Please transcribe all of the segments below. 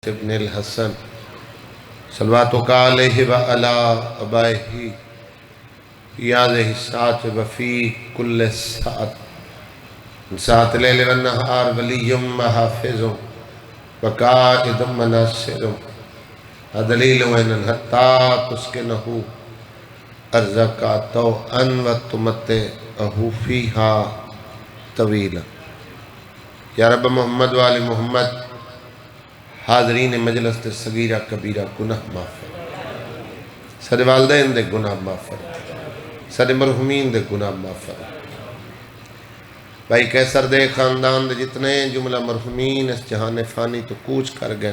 ابن الحسن صلواتک علیہ وعلا ابائہ یادہ سات وفی کل سات لیل والنہار ولیم محافظ وقائد مناصر دلیل وین حتی تسکنہو ارزقا توأن و تمتعہو فیہا طویلا۔ یا رب محمد و آل محمد، حاضرین مجلس تے صغیرہ کبیرہ گناہ معاف فرما، سارے والدین دے گناہ معاف فرما، سارے مرحومین دے گناہ معاف فرما۔ بھائی کیسر دے خاندان دے جتنے جملہ مرحومین اس جہان فانی تو کوچ کر گئے،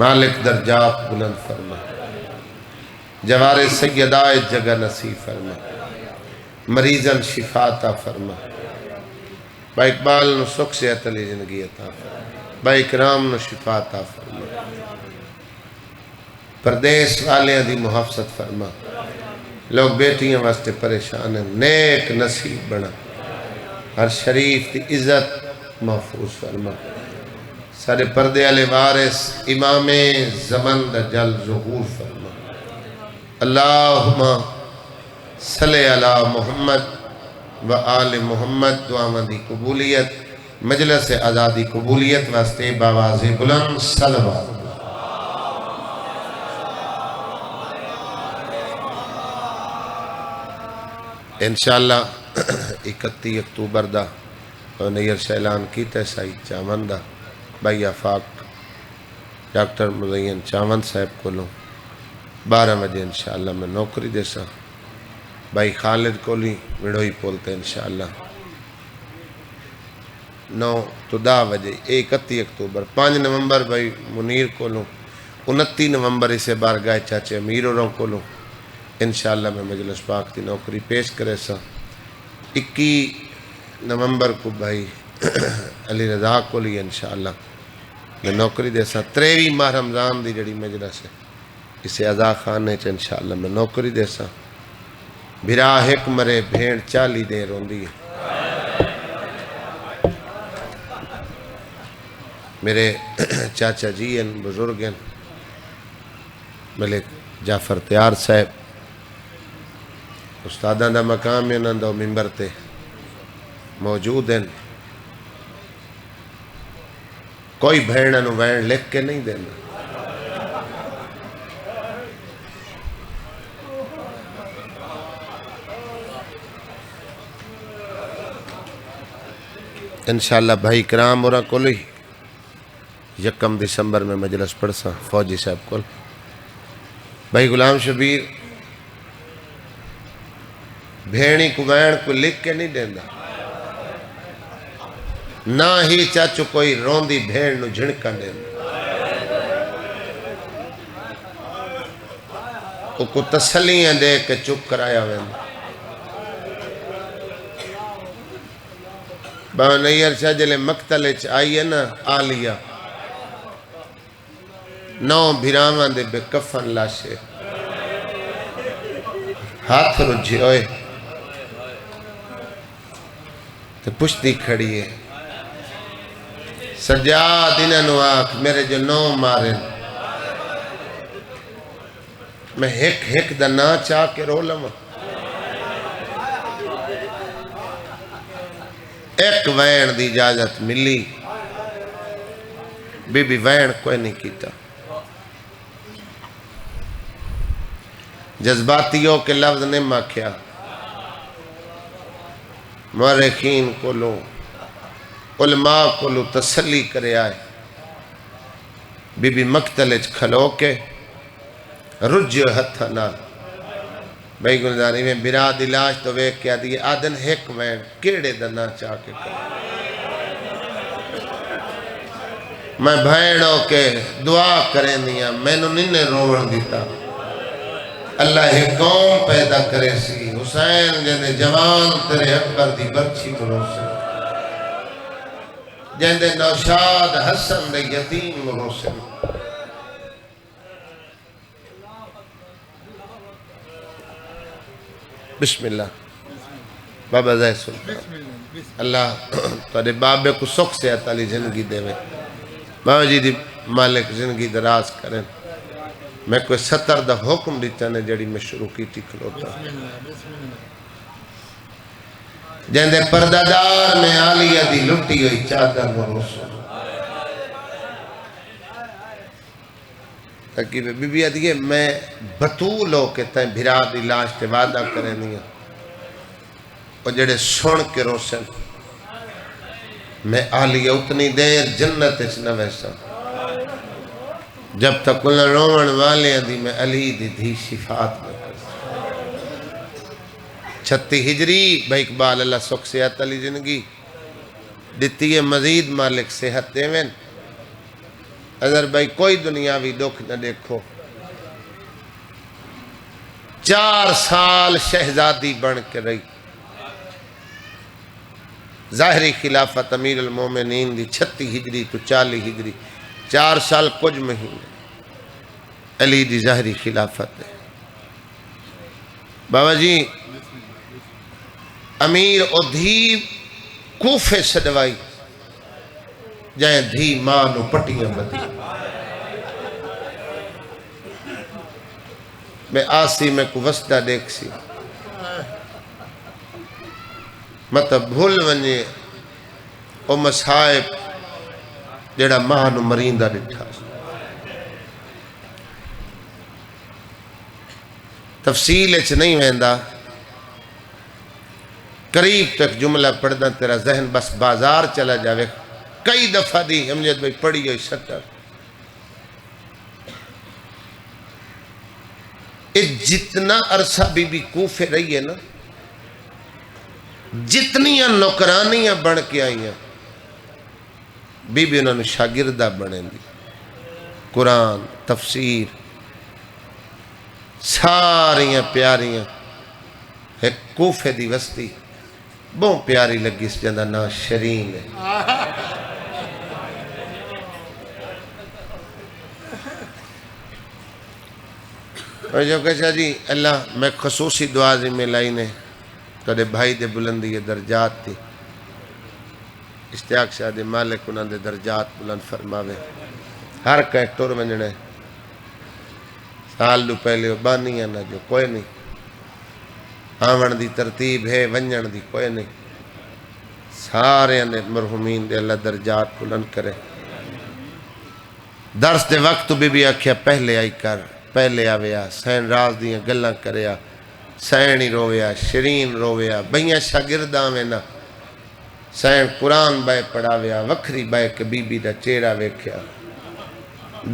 مالک درجات بلند فرما، جوار سیدہ جگہ نصیب فرما، مریضاً شفا عطا فرما، با اقبال نو سکھ صحت علی زندگی عطا فرما، با اکرام نو شفا عطا فرما، پردیس والیاں دی محافظت فرما، لوگ بیٹیاں واسطے پریشان ہیں، نیک نصیب بنا، ہر شریف دی عزت محفوظ فرما، سارے پردے علی وارث امام زمن دا جل ظہور فرما۔ اللہم صلی علی محمد و آل محمد، دعاواں دی قبولیت، مجلس آزادی قبولیت واسطے باواز بلند صلوات۔ انشاءاللہ 31 اکتوبر دا نیر شیلان کی تیسائی چاون دا بھائی آفاق ڈاکٹر مزین چاون صاحب کو لوں 12 بجے انشاءاللہ میں نوکری دے سا، بھائی خالد کو لی وڑوئی پولتے انشاءاللہ 9 تو 10 بجے 31 اکتوبر 5 نومبر بھائی منیر کو لوں 29 نومبر اسے بارگاہ چاچے امیر اوروں کو لوں انشاءاللہ میں مجلس پاک دی نوکری پیش کرے سا۔ 21 نومبر کو بھائی علی رضا کو لی انشاءاللہ میں نوکری دے سا۔ 23 ماہ رمضان دی جڑی مجلس ہے اسے عزا خانے چ انشاءاللہ میں نوکری دے سا۔ بھرا ایک مرے بھیڑ 40 دیر ہوندی ہے۔ میرے چاچا جی ہیں، بزرگ ہیں، ملک جعفر تیار صاحب استاداں دا مقام ہے، انہاں دا ممبر تے موجود ہیں، کوئی بھیڑ نو وین لکھ کے نہیں دینا، انشاءاللہ بھائی کرام اور کولی 1 دسمبر میں مجلس پڑھ سا فوجی صاحب کول۔ بھائی غلام شبیر بھیڑی کو وین کو لکھ کے نہیں دینا، نہ ہی چاچو کوئی روندی بھیڑ نو جھنکا دینا، کو تسلیاں دے کے چپ کرایا وینا۔ باں نیر شاہ جلے مقتل آئی ہے نا آلیہ 9 بھراواں دے بے کفن لاشے، ہاتھ رجھے ہوئے تو پشتی کھڑی ہے، سجاد انہاں نو آکھ میرے جو 9 مارن میں ہک دا نا چاہ کے رو لما، ایک وین دی اجازت ملی، بی بی وین کوئی نہیں کیتا، جذباتیوں کے لفظ نے ماکھیا، مورخین کو لو علماء کو لو تسلی کرے آئے، بی بی مقتلج کھلو کے رجو ہتھنا، بھائی گلزاری میں برا دلاش تو ویک کیا دیئے آدن ہیک وین کیڑے دنا چاہ کے کریں، میں بھائنوں کے دعا کریں دیا میں نو ننے روڑ دیتا، اللہ قوم پیدا کرے سی حسین جندے جوان تیرے اکبر دی برچی مروسے، جندے نوشاد حسن دے یتیم مروسے۔ بسم اللہ بابا زید سلطان، اللہ تارے بابے کو سکھ سے عطا لی زندگی دے میں، بابا جی دی مالک زندگی دراز کریں میں کوئی 70 دا حکم دیتا نے جڑی میں شروع کی تھی کھلوتا جہندے پردادار میں آلیہ دی لٹی ہوئی چادر مروسو تاکہ بی بی آدھیے میں بطول ہو کے تائیں بھرا دی لاش تے وعدہ کریں دیا اور جڑے سن کے روسن میں آلیہ اتنی دیر جنت اس نہ ویسا جب تک انہاں رومن والے دی میں علی دی دھی شفاعت میں کرتا 36 ہجری بھائی اقبال اللہ سکھ صحت علی زندگی دیتی ہے مزید مالک صحت دیوین اگر بھائی کوئی دنیاوی دکھ نہ دیکھو 4 سال شہزادی بن کے رہی ظاہری خلافت امیر المومنین دی 36 ہجری تو 40 ہجری 4 سال کچھ مہینے علی دی ظاہری خلافت ہے بابا جی امیر او دھی کوفے سدوائی جائیں دھی ماں نو پٹیاں بدی میں آسی میں کو وسطہ دیکھ سی مطلب بھول ونجے او مسائب جڑا ماں نو مریندہ ڈٹھا تفصیل اچھ نہیں ویندہ قریب تک جملہ پڑھنا تیرا ذہن بس بازار چلا جاوے کئی دفعہ دی امجد بھائی پڑھی ہوئی 70 جتنا عرصہ بی بی کوفے رہی ہے نا جتنیاں نوکرانیاں بن کے آئیاں بی بی انہوں نے شاگردہ بنیں دی قرآن تفسیر ساریاں پیاریاں ایک کوفے دی وستی بہت پیاری لگی اس جندہ نا شرین ہے اور جو کہا جی اللہ میں خصوصی دعا میں لائی نے تھوڑے بھائی دے بلندی درجات تھی اشتیاق شاہ دے مالک انہوں دے درجات بلند فرماوے ہر کہیں ٹور ونجنے سال دو پہلے بانی ہے نا جو کوئی نہیں آمن دی ترتیب ہے ونجن دی کوئی نہیں سارے نے مرحومین دے اللہ درجات بلند کرے درس دے وقت بی بی آکھیا پہلے آئی کر پہلے آویا سین راز دیاں گلاں کریا سینی رویا شرین رویا بھئیاں شاگرداں میں نا سین قرآن بائے پڑھاویا وکھری بائے کہ بی بی دا چیرہ ویکھیا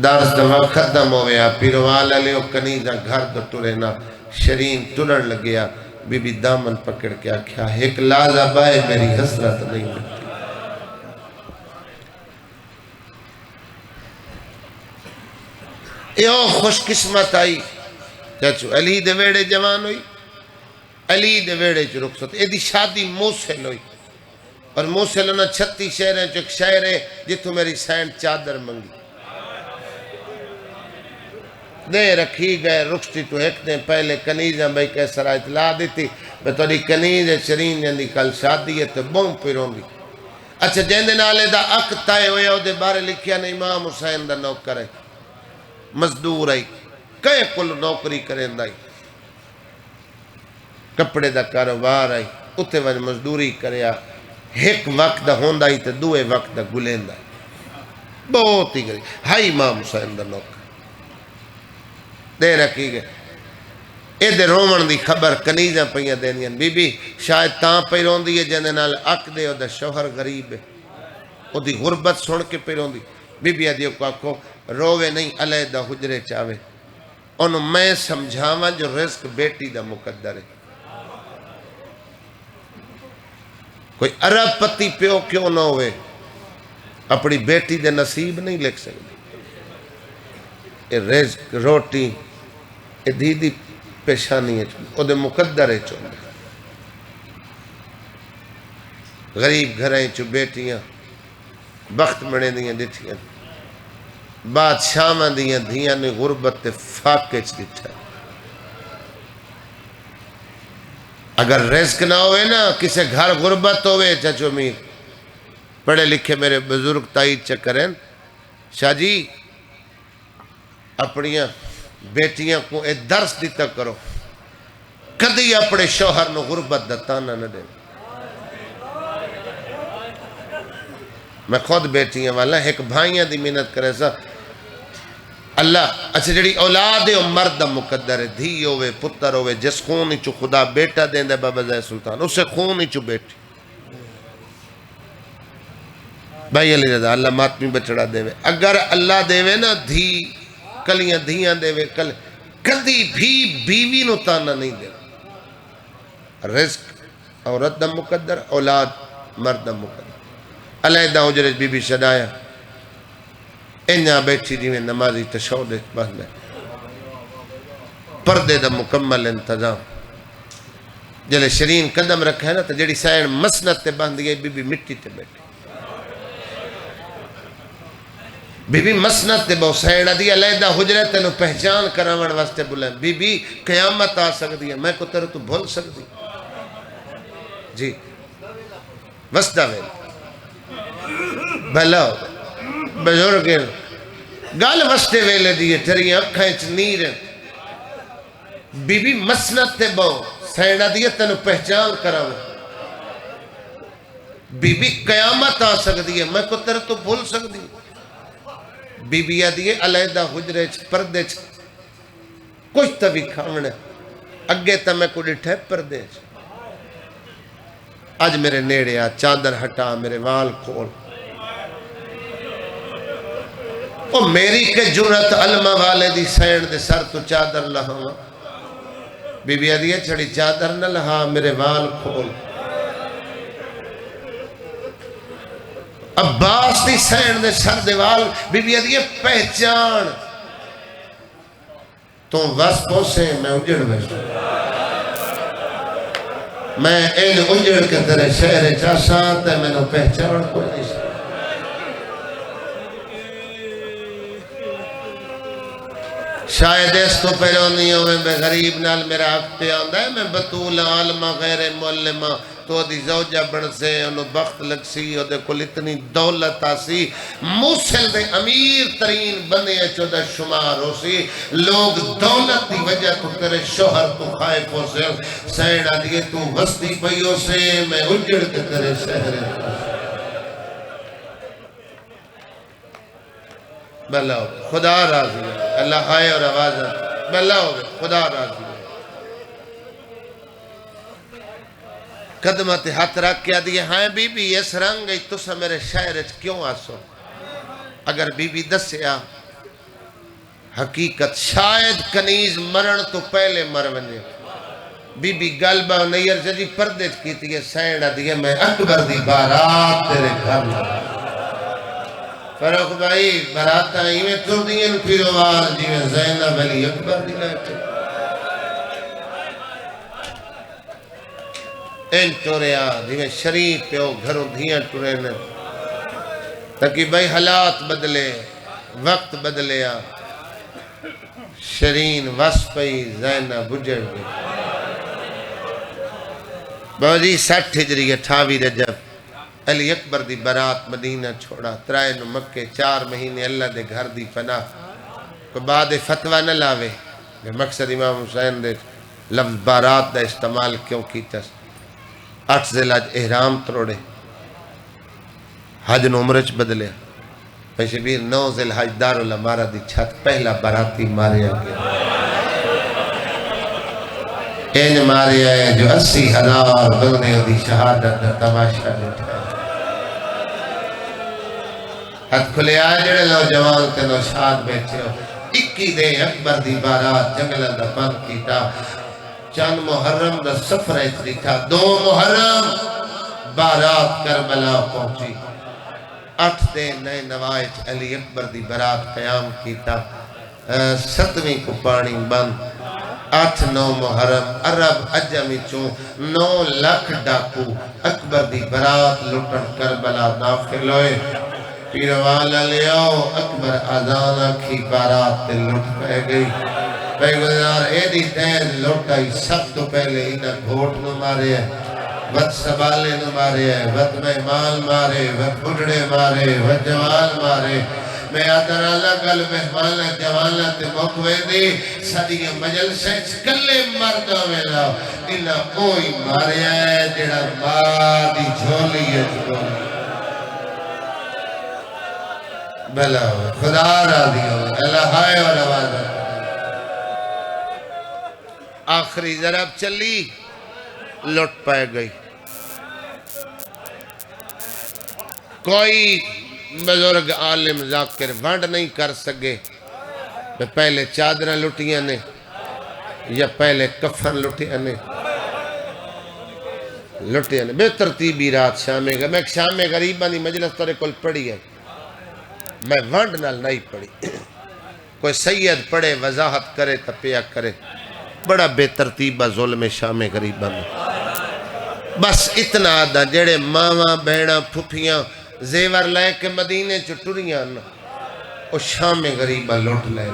درس دا وقت ختم ہویا پیروال علیہ کنیزہ گھر دو ٹورے نا شرین ٹرن لگیا بی بی دامن پکڑ کے آکھیا ایک لازہ بائے میری حسرت نہیں مٹی ایو خوش قسمت آئی چاچو علی دے ویڑے جوان ہوئی علی دے ویڑے جو رخصت ایدی شادی موسیل ہوئی اور موسیل انہا 36 شہر ہیں جو ایک شہر ہے جتو میری سینڈ چادر منگی دے رکھی گئے رخصتی تو ایک دن پہلے کنیزیں بھائی کیسر اطلاع دیتی میں توڑی کنیز شرین جندی کل شادی ہے تو بوم پیروں دی اچھا جہندے نالے دا اک تائے ہویا ہو دے بارے لکھیا نے امام حسین دا نوکر ہے مزدور آئی کئے کل نوکری کریں دائی کپڑے دا کاروبار آئی اتے وجہ مزدوری کریا ایک وقت دا ہوندائی تے دوے وقت دا گلین دائی بہت ہی گری ہائی امام حسین دا نوکر دے رکھی گئے اے دے رومن دی خبر کنیزاں پہیاں دینیاں بی بی شاید تاں پیرون دی جندے نال اک دے او دا شوہر غریب ہے او دی غربت سن کے پیرون دی بی بی دیو کو آکھو روے نہیں علیحدہ حجرے چاہوے انہوں میں سمجھاواں جو رزق بیٹی دا مقدر ہے کوئی عرب پتی پیو کیوں نہ ہوئے اپنی بیٹی دے نصیب نہیں لکھ سکتے اے رزق روٹی اے دیدی پیشانی ہے او دے مقدر ہے چون غریب گھریں چو بیٹیاں بخت مڑے دیاں دیٹھیاں بادشاہ میں دیاں دیاں نے غربت فاقے چ دیٹھا اگر رزق نہ ہوئے نا کسے گھر غربت ہوئے چچو میر پڑھے لکھے میرے بزرگ تائید چکریں شاہ جی اپنی بیٹیاں کو اے درس دیتا کرو کدی اپنے شوہر نو غربت دا تانا نہ دے میں خود بیٹیاں والا ایک بھائیاں دی محنت کرے سا اللہ اچھا جڑی اولاد ہے وہ مرد مقدر ہے دھی ہوئے پتر ہوئے جس خون چو خدا بیٹا دیں دے بابا زید سلطان اسے خون چو بیٹی بھائی علی رضا اللہ ماتمی بچڑا دے وے اگر اللہ دے وے نا دھی کلیاں دھیاں دے وے کدی بھی بیوی نو تانا نہیں دے رزق عورت دا مقدر اولاد مرد دا مقدر علیحدہ حجرت بی بی شدایا انہاں بیٹھی جی میں نمازی تشہد بند ہے پردے دا مکمل انتظام جلے شرین قدم رکھا ہے نا تو جڑی سائن مسنت تے بند گئی بی بی مٹی تے بیٹھی بی بی مسنت تے بہو سائن دی علیحدہ حجرت تینو پہچان کراون واسطے بلائیں بی بی قیامت آ سکتی ہے میں کو تیرے تو بھول سکتی جی وسطہ ویل بھلا بزرگ گال وستے ویلے دیئے تیری اکھائیں چ نیر بی بی مسنت تے بہو سینہ دیئے تینو پہچان کراؤ بی بی قیامت آ سکتی ہے میں کو تیرے تو بھول سکتی بی بی دیئے علیحدہ حجرے چ پردے چ کچھ تبھی کھاونے اگے تا میں کو ڈٹھے پردے چ آج میرے نیڑے آ چادر ہٹا میرے وال کھول او میری کے جرت علمہ والے دی سین دے سر تو چادر لہاں بی بی دیئے چھڑی چادر نہ لہا میرے وال کھول عباس دی سین دے سر دے وال بی بی دیئے پہچان تو وس پوسے میں اجڑ بیٹھا میں این اجڑ کے تیرے شہر چاسان تے میں نے پہچان کوئی نہیں سکتا شاید اس تو پہلو نہیں ہوئے میں غریب نال میرا حق پہ آندہ ہے میں بطول عالمہ غیر معلمہ تو دی زوجہ بڑھ سے انہوں بخت لگ سی اور دے کل اتنی دولت آسی موسل دے امیر ترین بنے چودہ شمار ہو سی لوگ دولت دی وجہ تو تیرے شوہر تو خائف ہو سے سینڈا دیئے تو وستی پئیوں سے میں اجڑ کے تیرے شہر بلا ہو گئے خدا راضی ہے اللہ آئے اور آواز ہے بلا ہو گئے خدا راضی ہے قدمت ہاتھ رکھ کیا دیئے ہائیں بی بی اس رنگ گئی تو سا میرے شاعرچ کیوں آسو اگر بی بی دسیا حقیقت شاید کنیز مرن تو پہلے مرونے بی بی گلبہ نیر جی پردے کی تیئے سینڈا دیئے میں اکبر دی بارات تیرے گھر لگا فروخ بھائی براتا ہی میں تو دین پیروار جی میں زینب علی اکبر دی لائٹے این ٹوریا جی میں شریف پہ ہو گھروں دھیاں ٹورے تاکہ بھائی حالات بدلے وقت بدلے شرین وسپئی زینب بجڑ گئی بابا جی 60 ہجری 28 رجب علی اکبر دی برات مدینہ چھوڑا ترائے نو مکے 4 مہینے اللہ دے گھر دی پناہ کو بعد فتوہ نہ لاوے مقصد امام حسین دے لفظ بارات دا استعمال کیوں کیتا 8 ذی الحج احرام تروڑے حج نو عمرچ بدلے شبیر 9 ذی الحج دارالامارہ دی چھت پہلا باراتی ماریا گیا این ماریا ہے جو 80,000 بندے دی شہادت دا تماشا لیتا ہے ہاتھ کھلے آئے جڑے نوجوان تے نوشاد بیٹھے ہو 21 دے اکبر دی بارات جنگلہ دا بند کیتا چند محرم دا سفر اتری تھا 2 محرم بارات کربلا پہنچی 8 دے نئے نوائج علی اکبر دی بارات قیام کیتا 7ویں کو پانی بند 8-9 محرم عرب عجمی چون 9 لاکھ ڈاکو اکبر دی بارات لٹن کربلا داخل ہوئے پیروالا لے آؤ اکبر آزانہ کی بارات تے لٹ پہ گئی پیغمبر اے دی تین لٹائی سب تو پہلے انہا گھوٹ نو مارے ہیں وقت سبالے نو مارے ہیں وقت مہمان مارے وقت بڑھڑے مارے وقت جوان مارے میں آدھر اللہ گل مہمانہ جوانہ تے موقوے دے ساڑیاں مجلسیں کلے مردوں میں لاؤ انہاں کوئی ماریا ہے جڑا ماں دی جھولی ہے بھلا ہوئے خدا راضی ہوئے اللہ ہائے اور آواز آخری ضرب چلی لٹ پائے گئی کوئی بزرگ عالم ذاکر ونڈ نہیں کر سکے پہلے چادریں لٹیاں نے یا پہلے کفن لٹیاں نے بے ترتیبی رات شامے گا میں شامے غریبہ دی مجلس تورے کل پڑھی ہے میں ونڈ نال نہیں پڑھی کوئی سید پڑھے وضاحت کرے تپیا کرے بڑا بے ترتیبہ ظلم شام غریبہ میں بس اتنا آدھا جڑے ماما بہنا پھپیاں زیور لے کے مدینے چٹوریاں او شام غریبہ لوٹ لے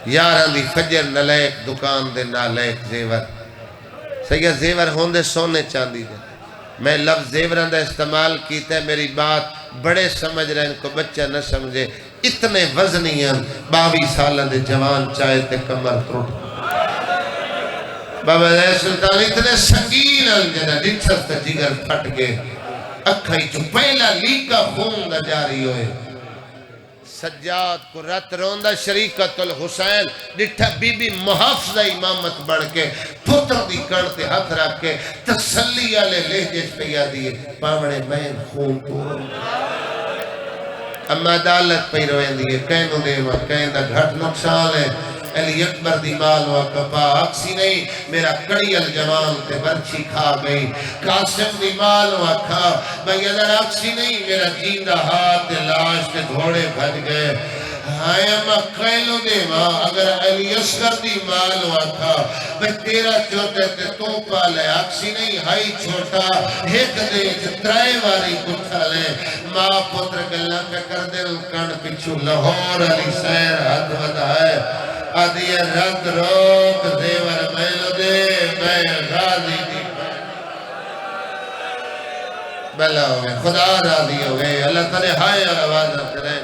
یاران دی فجر نلیک دکان دے نالیک زیور سید زیور ہوندے سونے چاندی دے میں لفظ زیوران دا استعمال کیتا ہے میری بات بڑے سمجھ رہے ہیں ان کو بچہ نہ سمجھے اتنے وزنیاں 22 سالہ دے جوان چاہے تے کمر تروٹ بابا علیہ سلطان اتنے سنگین الجنہ ڈٹھس تے جگر پھٹ گئے اکھائی چو پہلا لیکا خون دا جاری ہوئے سجاد کو رت روندہ شریکت الحسین ڈٹھا بی بی محافظہ امامت بڑھ کے پتر دی کرتے ہاتھ رکھ کے تسلی آلے لہجش پہ یادیے پاوڑے میں خون پور اما عدالت پہ روئیں دیئے کہنو دیوا کہن دا گھٹ نقصان ہے علی اکبر دی مال و کپا اکسی نہیں میرا کڑی الجوان تے برچی کھا گئی قاسم دی مال و کھا بھئی ادھر اکسی نہیں میرا جیندہ ہاتھ لاش تے دھوڑے بھج گئے ہائے اما قیلو دے ماں اگر علی اصغر دی مال و کھا بھئی تیرا چوٹے تے تو پالے اکسی نہیں ہائی چھوٹا ایک دے ترائے واری کٹھا لے ماں پتر گلہ پہ کر دے کن پچھو لاہور علی سیر حد ودائے آدھی رد روک زیور میلو دے میں غازی دی بلا ہوئے خدا راضی ہوئے اللہ تعالی ہائے اور آوازہ کریں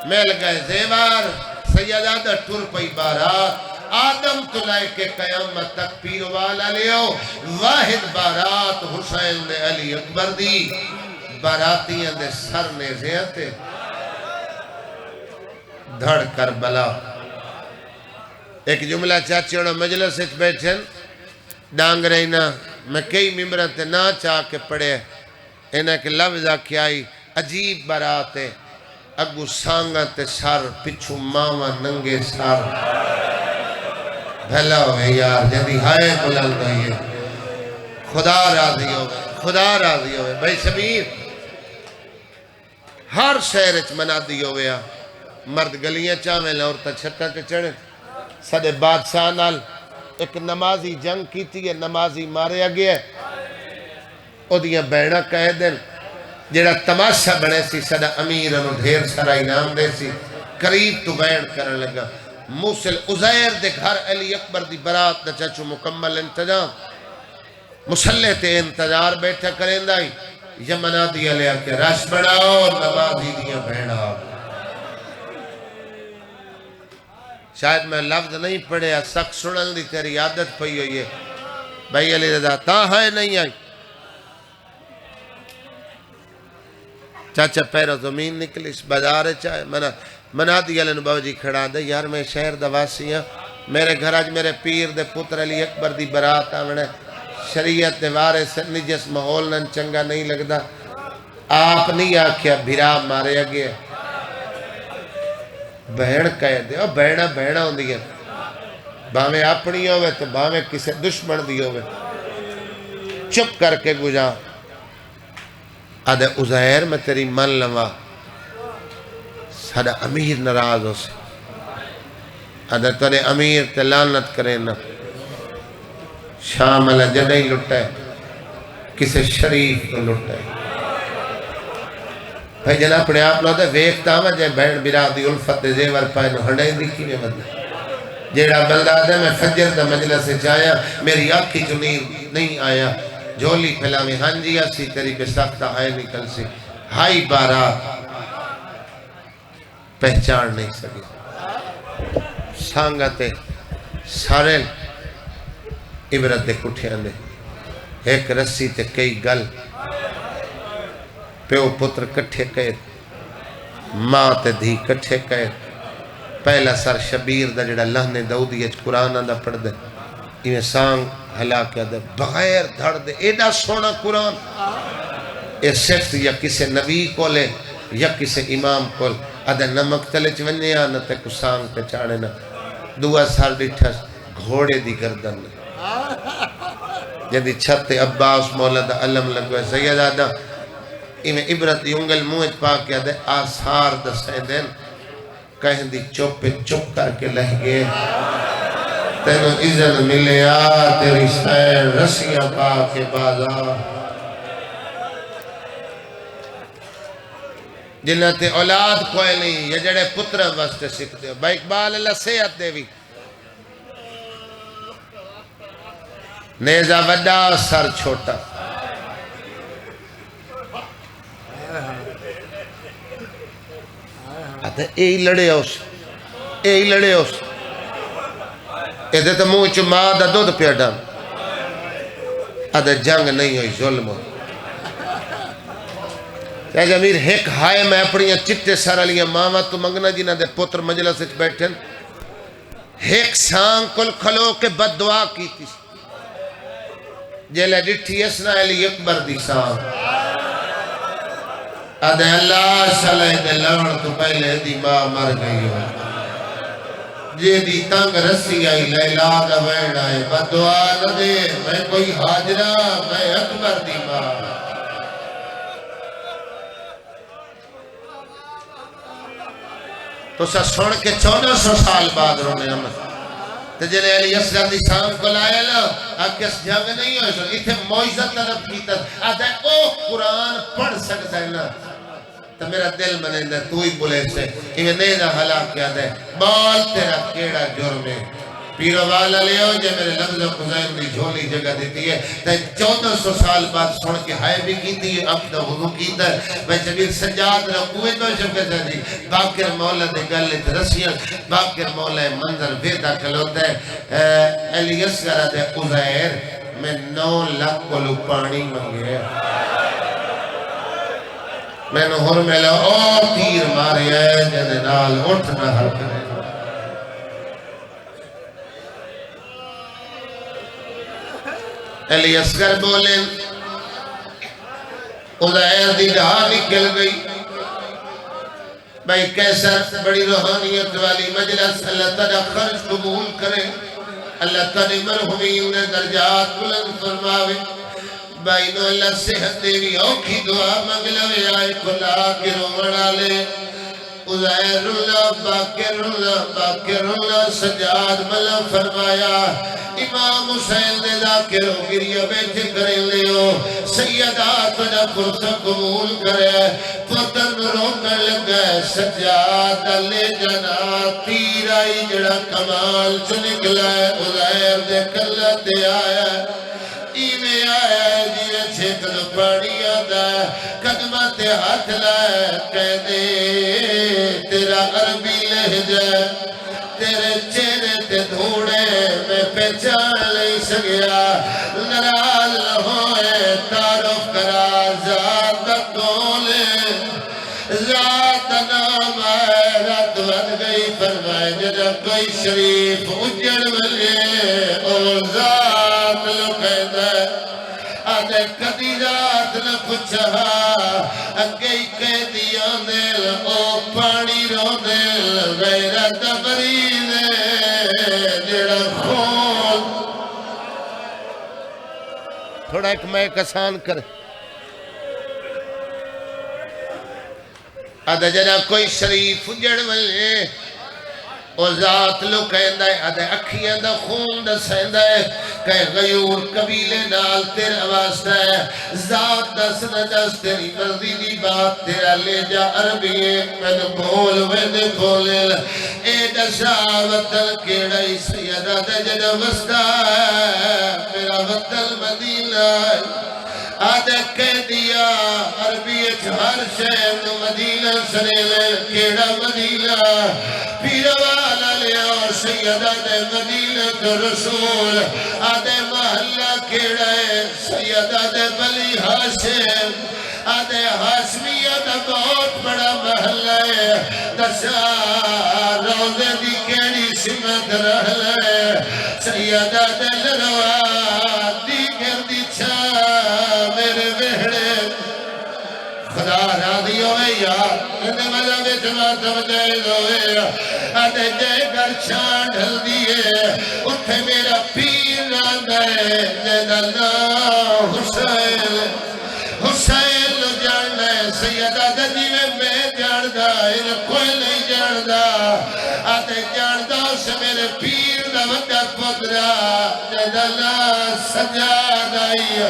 میل گئے زیور سیدادہ ٹر پئی بارات آدم تو لائے کے قیامت تک پیرو والا لیو واحد بارات حسین نے علی اکبر دی باراتیاں دے سر نے زیادتے دھڑ کر بلا ایک جملہ چاچی انہوں مجلس اچھ بیٹھن ڈانگ رہینا میں کئی ممبرت نہ چاہ کے پڑھے انہیں کہ لفظہ کیا آئی عجیب برات ہے اگو سانگت سار پچھو ماما ننگے سار بھلا ہوئے یار جدی ہائے بلند ہوئے خدا راضی ہوئے بھائی شبیر ہر شہرچ منا دی ہوئے مرد گلیاں چاہمیں لورتا چھتا تے چڑھے سدے بادشاہ نال ایک نمازی جنگ کی تھی نمازی مارے گیا او دیا بیڑا کہہ دن جیڑا تماشا بنے سی سدہ امیر انہوں ڈھیر سارا انعام دے سی قریب تو بیڑ کرنے لگا موسیل عزیر دے گھر علی اکبر دی برات دا چاچو مکمل انتظام مسلح تے انتظار بیٹھا کریں دائی یمنا دیا لیا کہ رش بڑھاؤ اور نمازی دیا بیڑا شاید میں لفظ نہیں پڑھے سخت سنن دی تیری عادت پئی ہوئی ہے بھائی علی رضا تا ہے نہیں آئی چاچا پیرو زمین نکلی اس بازار چاہے منا دیا لینو بابا جی کھڑا دے یار میں شہر دواسی ہاں میرے گھر آج میرے پیر دے پتر علی اکبر دی برات آمنے شریعت دے وارے سنی جس محول نن چنگا نہیں لگدا آپ نہیں آکھیا بھرا مارے گئے بہن کہہ دے بہنہ ہوں دی ہے باہمیں اپنی ہوئے تو باہمیں کسے دشمن دی ہوئے چپ کر کے گجا آدھے عزیر میں تیری من لوا سادہ امیر نراز ہو سے آدھے تیرے امیر تے لعنت کرے نا شام اللہ جدہی لٹے کسے شریف تو لٹے بھائی جناب اپنے آپ لوگ دے ویکتا ہوں جائے بہن برادی الفت دے زیور پائے نو ہنڈے دیکھی میں مدد جیڑا بندہ دے میں فجر دا مجلس سے چاہیا میری آنکھی جو نہیں آیا جھولی پھیلا میں ہاں جی اسی تیری پہ سختہ آئے نکل سے ہائی بارات پہچان نہیں سکے سانگتے سارے عبرت دے کٹھے آندے ایک رسی تے کئی گل پیو پتر کٹھے کہے ماں تے دھی کٹھے کہے پہلا سر شبیر دا جڑا لہنے دعودی اچ قرآن آندہ پڑھ دے ایویں سانگ ہلا کے دے بغیر دھڑ دے ایڈا سونا قرآن اے صرف یا کسے نبی کو لے یا کسے امام کو ادھے نمک تلے چوننے آنا تے کو سانگ پہ چاڑے نا دعا سال ڈٹھا گھوڑے دی گردن جدی چھت عباس مولا دا علم لگوے سید آدھا ایمیں عبرت دی انگل موج پا کیا دے آثار دا سیدین کہیں دی چپ چپ کر کے لہ گئے تینو اذن ملے تیری سین رسیاں پا کے بازار جنہ تے اولاد کوئی نہیں یا جڑے پترہ واسطے سکھ دے با اقبال اللہ صحت دے بھی نیزہ وڈا سر چھوٹا آتا اے لڑے اس اے لڑے اس اے دے تو موہ چو ماں دا دو پیا ڈام آتا جنگ نہیں ہوئی ظلم ہوئی تیج امیر ہیک ہائے میں اپنی چٹے سارا لیا ماما تو منگنا جی نہ دے پتر مجلس اچھ بیٹھن ہیک سانگ کل کھلو کے بد دعا کی تھی جیلے ڈٹھی اسنا علی اکبر دی سانگ ادھے اللہ صلی دے لڑ تو پہلے دی ماں مر گئی ہو جے دی تنگ رسی آئی لیلا دا ویڑ آئے بد دعا نہ دے میں کوئی حاجرہ میں اکبر دی ماں تو سا سن کے 1400 سال بعد رونے ہمیں تو جنہیں علی اصغر دی سام کو لائے لو کس جنگ نہیں ہوئے سو اتھے معجزت طلب کیتا آتا ہے او قرآن پڑھ سکتا ہے نا تو میرا دل منندہ تو ہی بولے سے انہیں نیدہ حلا کیا دے بال تیرا کیڑا جرمے پیرو والا لے ہو جے میرے لفظ و قضائم دی جھولی جگہ دیتی ہے تو 1400 سال بعد سن کے ہائے بھی کی تھی اب دا وضو کی تھا میں جبیر سجاد رکوے تو شکر جی باکر مولا دے گلت رسیاں باکر مولا منظر ویدہ کلوتا ہے علی اصغر دے عزیر میں 9 لاکھ کلو پانی منگے میں نے ہر میلا او تیر مارے ہے جنہیں نال اٹھنا حل کرے علی اصغر بولیں عزیر دی جہاں نکل گئی بھائی کیسر بڑی روحانیت والی مجلس اللہ تعالیٰ خرج قبول کرے اللہ تعالیٰ مرحومی انہیں درجات بلند فرماوے بھائی نو اللہ صحت دیوی اوکھی دعا مگلوے آئے کھلا کے رومڑا لے عزیر اللہ باکر اللہ سجاد ملا فرمایا امام حسین دے ذاکر و گریہ بیٹھے کریں لے ہو سیدات وجہ فرصہ قبول کرے پتن روکن لگا سجاد لے جنا تیر آئی جڑا کمال چو نکلا ہے عزیر دے کلت آیا ایوے آیا جیوے چھکل پاڑی آدھا قدمت ہاتھ لائے کہہ دے تیرا عربی لہجہ تیرے چہرے تے دھوڑے میں پہچان نہیں سگیا نرال ہوئے تعارف کرا ذات کولے ذات نام آئے رات ود گئی فرمائے جدہ کوئی شریف اجڑ ملے اور ذات لکھے آدھے کدی ذات نہ پچھا اگئی کہہ دیا نیل او پانی رو نیل غیرت برید جڑا خون تھوڑا ایک میں کسان کرے آدھے جنا کوئی شریف جڑ ملے او ذات لو کہندہ ہے آدھے اکھیاں دا خون دا سہندہ ہے کہ غیور قبیلے نال تیرا واسطہ ہے ذات دا سندس تیری مرضی دی بات تیرا لے جا عربی من بھول وید بھولے اے دشا وطن کیڑا ہی سیدہ دا جڑا وسطہ ہے میرا وطن مدینہ ہے آدھے کہہ دیا عربی ہر شہر مدینہ سریلے کیڑا مدینہ پیر والا لیا سیدہ دے مدینہ رسول آدھے محلہ کیڑا ہے سیدہ دے بلی ہاشم آدھے ہاشمیہ دا بہت بڑا محلہ ہے دسا روزے دی کیڑی سمت رہل ہے سیدہ دے لروا دیگر دی چھا میرے بہڑے خدا راضی ہوئے یار انہیں مجھے بچنا سمجھے ہوئے آدھے جے گر چھان ڈھل دیئے اٹھے میرا پیر آدھے جید اللہ حسین حسین لو جاننا ہے سیدہ دجیوے میں جاندہ ان کوئی نہیں جاندہ آدھے جاندہ اسے میرے پیر دا وقت پدرا جید اللہ سجاد آئی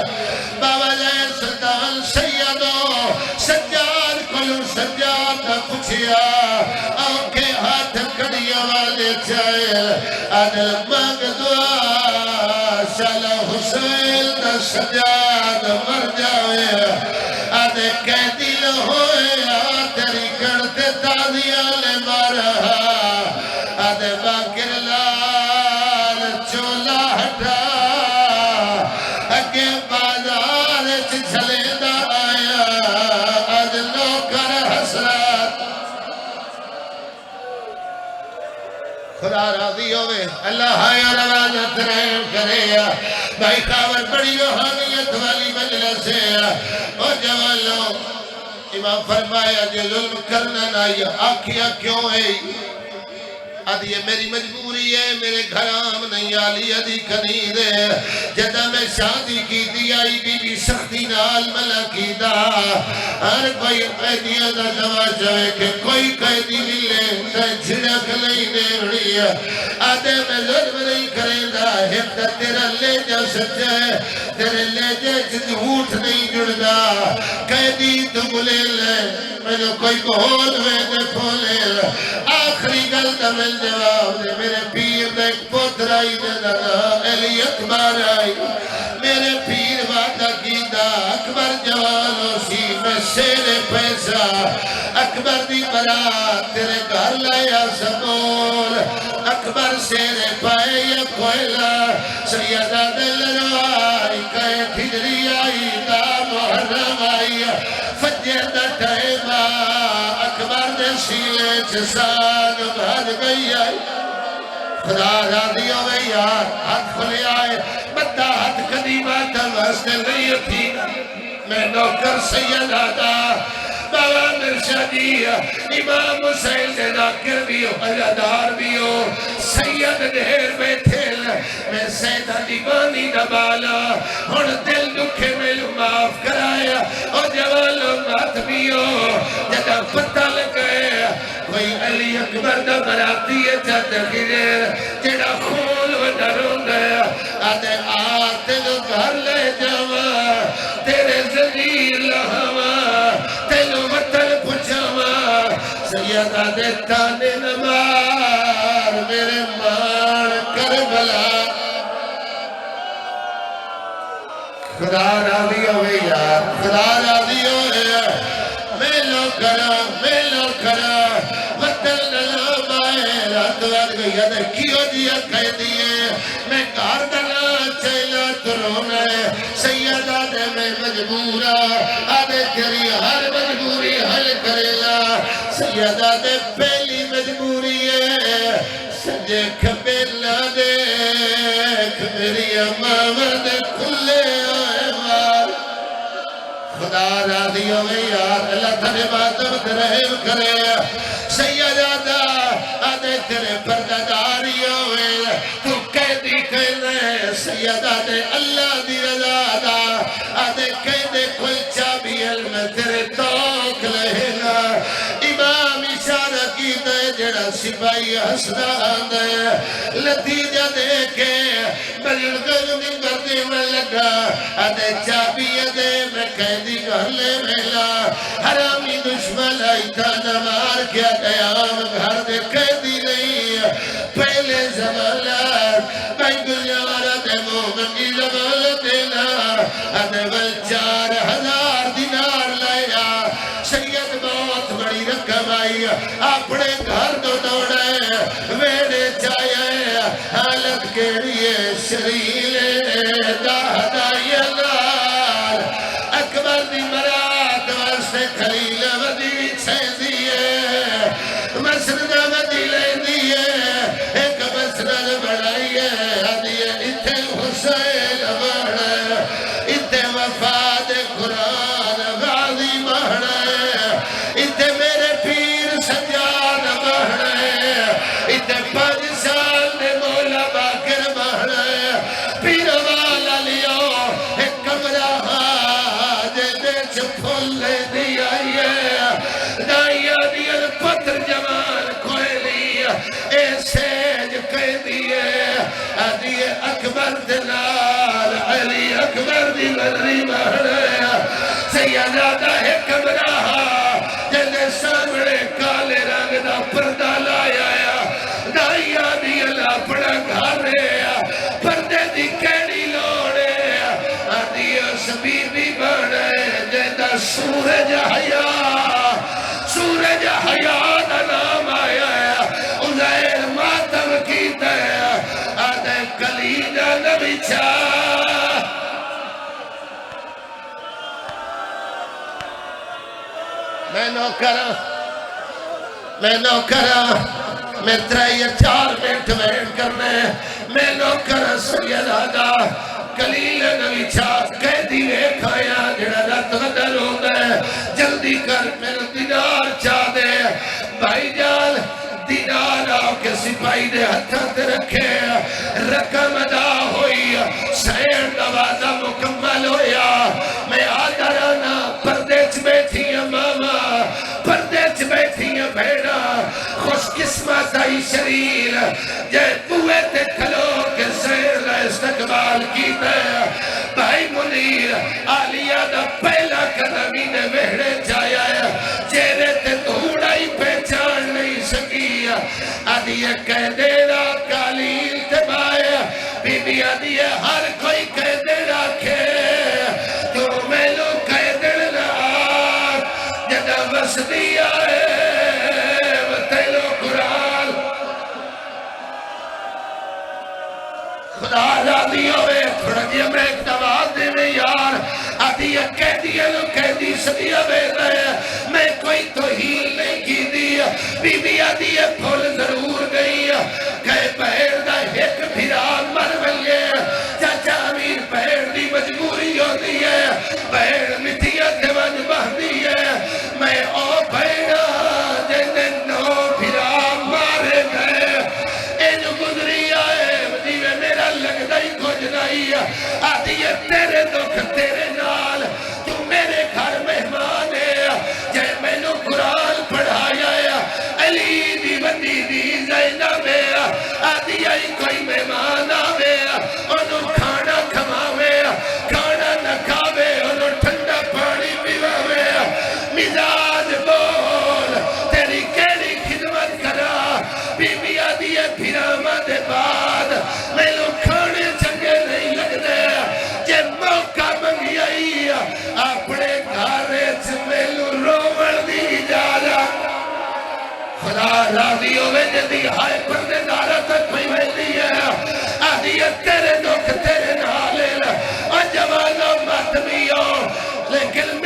بابا جائے سلطان سیدو سجاد کلو سجاد کا پوچھیا آنکھیں ہاتھ کڑیا والے چاہے عدل مانگ دعا شالا حسین دا سجاد مر جاوے آدھے کہہ دل ہوئے تیری کرتے تازیاں مارا آدھے باکر لال چولا ہٹا اگے بازار چلے دا آیا آج نوکر حسرات خدا راضی ہوئے اللہ آیا روانت رہن کرے بھائی خاور بڑی روحانیت والی مجلس ہے او جوانوں امام فرمایا جو ظلم کرنا نائی آکھیا کیوں ہے آدھی یہ میری مجبوری ہے میرے گھرام نہیں آلی آدھی کنید ہے جدہ میں شادی کی دی آئی بی بی سختی نال ملا کی دا ہر کوئی قیدیاں دا جواز جوے کہ کوئی قیدی ملے تے جھڑک نہیں دیوڑی ہے آدھے میں ظلم نہیں کریں دا ہم تیرا لے جا سچا ہے تیرے لے جا جھوٹ نہیں جڑ دا قیدی تو ملے لے میں نے کوئی بہت میں دے پھولے آخری گل دا مل جواب دے میرے پیر دے ایک پتر آئی دے دادا علی اکبر آئی میرے پیر وعدہ کی دا اکبر جوانو سی میں سیرے پیسہ اکبر دی برات تیرے گھر لایا سبول اکبر سیرے پائے یا کوئلہ سیدہ دل روائی کہے ٹھجری آئی دا محرم آئی فجر دا ٹائمہ اکبر دے سیلے چسان بھر گئی آئی خدا راضی ہوئے یار ہاتھ کھلے آئے بندہ ہاتھ قدیمہ تھا واسطے نہیں تھی میں نوکر سید آتا بابا مرشا جی امام حسین دے ناکر بھی ہو عزادار بھی ہو سید دیر بیٹھے میں سیدہ دیوانی دبالا ہن دل دکھے میں معاف کرایا اور جوالوں بات بھی ہو جدہ پتہ لگئے کوئی علی اکبر دا مراتی ہے چاہتا خیر جڑا خون و ڈروں گیا آدھے آتے جو گھر لے جاوا تیرے زنیر لہوا تیلو وطن پچھاوا سیدہ دے تانے نمار میرے مان کربلا خدا راضی ہوئے یار خدا راضی ہوئے میلو کرا وطن نلام آئے رات وار گئی ہے کیوں دیا کہہ دیئے میں کار دلا چیلا ترونا ہے سیدہ دے میں مجبورا آدھے تیری ہر مجبوری حل کریلا سیدہ دے پہلی مجبوری ہے سجے کھبیلا دیکھ میری امامہ دے کھلے آئے مار خدا راضی ہوئے یار اللہ تھنے باتم رحم کرے سیدہ دا آدھے تیرے پرداداری ہوئے تو قیدی کہنے سیدہ دے اللہ دی رضا دا آدھے قیدے کل چابی علم تیرے توک لہنا امام اشارہ کی دے جڑا سپاہی حسنہ آندے لتیجہ دے کے بلگل من کردی میں لگا آدھے چابی دے میں قیدی گھرلے ملا حرامی دشمن آئی تھا نمار کیا قیام گھر دے قیدی نہیں پہلے زمانات بھائی دنیا والا دے مومن کی زمان دینا آدھے بل چار اپنے گھر تو دوڑے ویڑے چاہے حالت کیڑیے شریلے دہدائی لال اکبر دی مراد واسطے خلیل ودی چھے دیئے مسجد ودی لے دیئے ایک مسجد بڑھائیے دیئے اتھے حسین بڑھائے اتھے وفاد قرآن غازی بڑھائے اتھے میرے پیر سجاد بڑھائے اتھے 5 سال نے مولا باکر بڑھائے پیر والا لیو ایک کمرہ پھول دیا دائیا دیا پتر جوان کوئی لیا اے سیج کہہ دیئے دیئے اکبر دلال علی اکبر دی غری بڑھایا سیادہ ہے کمرہ جلے سامنے کالے رنگ دا پردہ لایا دائیا دیا پڑا گھارے پردے دی کیڑی لوڑے دیئے سبیبی بڑھے سورج حیاء دا نام آیا ہے عزیر ماتم کیتا ہے آدھے کلیجہ نبی چاہ میں نوکرہ میں 3-4 منٹ ویٹ کرنے میں نوکرہ سیدہ کلیل نبی چاہ کہہ دیوے کھایا جڑا رات غدر ہوتا ہے جلدی کر میرا دینار چاہ دے بھائی جان دینار آؤ کے سپاہی دے ہتھات رکھے رقم ادا ہوئی سیر دوازہ مکمل ہویا میں آدھا رانا پردیچ بیٹھی ہیں ماما پردیچ بیٹھی ہیں بھیڑا خوش قسمت آئی شریر جے بوئے تے کھلو کے سیر کا استقبال کیتا ہے بھائی منیر آلیہ دا پہلا قدمی نے وہڑے جایا ہے چہرے تے دھوڑا ہی پہچان نہیں سکی آدھیے کہہ دینا کالیل تے بائے بی بی آدھیے ہر کوئی کہہ دینا کھے تو میں لو کہہ دینا جدہ وسدی آئے وطیلو قرآن خدا راضی ہوئے تھوڑا دیا میں ایک دواز دے میں یار آدھیے کہہ دیا لو کہہ دی سدیا بے رہے میں کوئی توہین نہیں کی دیا بی بی آدھیے پھول ضرور گئی کہے پہر دا ایک بھیران مر بلے چاچا امیر پہر دی مجبوری ہوتی ہے پہر مٹھیا دیوان بہتی ہے میں او پہرا جنہیں 9 بھیران مارے گئے جو گزری آئے مجیوے میرا لگ دائی کھوج دائی آدھیے تیرے دکھ تیرے نال تو میرے گھر مہمان ہے جائے میں نے قرآن پڑھایا ہے علی دی بندی دی زینب ہے آدھیے کوئی مہمان آوے انہوں کھانا کھماوے کھانا نہ کھاوے انہوں ٹھنڈا پانی پیواوے مزاج بول تیری کیڑی خدمت کرا بی بی آدھیے پھراما دے بعد میں لوگ کھانے چنگے نہیں لگ دے جے موقع منگی آئی اپنے گھارے چمیلو رومن دی جارا خدا راضی ہوئے جدی ہائے پردے دارہ تک پہی ویدی ہے آدھیے تیرے دکھ تیرے نالے اور جوانوں ماتمیوں لیکن